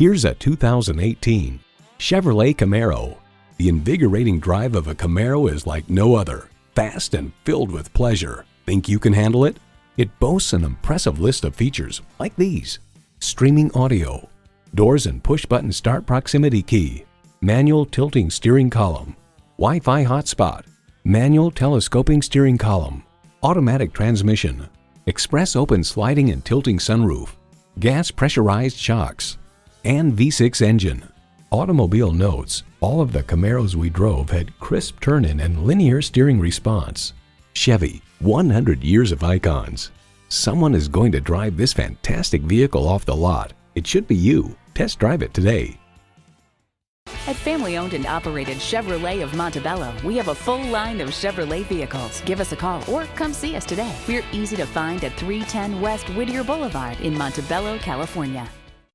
Here's a 2018 Chevrolet Camaro. The invigorating drive of a Camaro is like no other. Fast and filled with pleasure. Think you can handle it? It boasts an impressive list of features like these: streaming audio, doors and push-button start proximity key, manual tilting steering column, Wi-Fi hotspot, manual telescoping steering column, automatic transmission, express open sliding and tilting sunroof, gas pressurized shocks, and V6 engine. Automobile notes, all of the Camaros we drove had crisp turn-in and linear steering response. Chevy, 100 years of icons. Someone is going to drive this fantastic vehicle off the lot. It should be you. Test drive it today. At family-owned and operated Chervrolet of Montebello, we have a full line of Chevrolet vehicles. Give us a call or come see us today. We're easy to find at 310 West Whittier Boulevard in Montebello, California.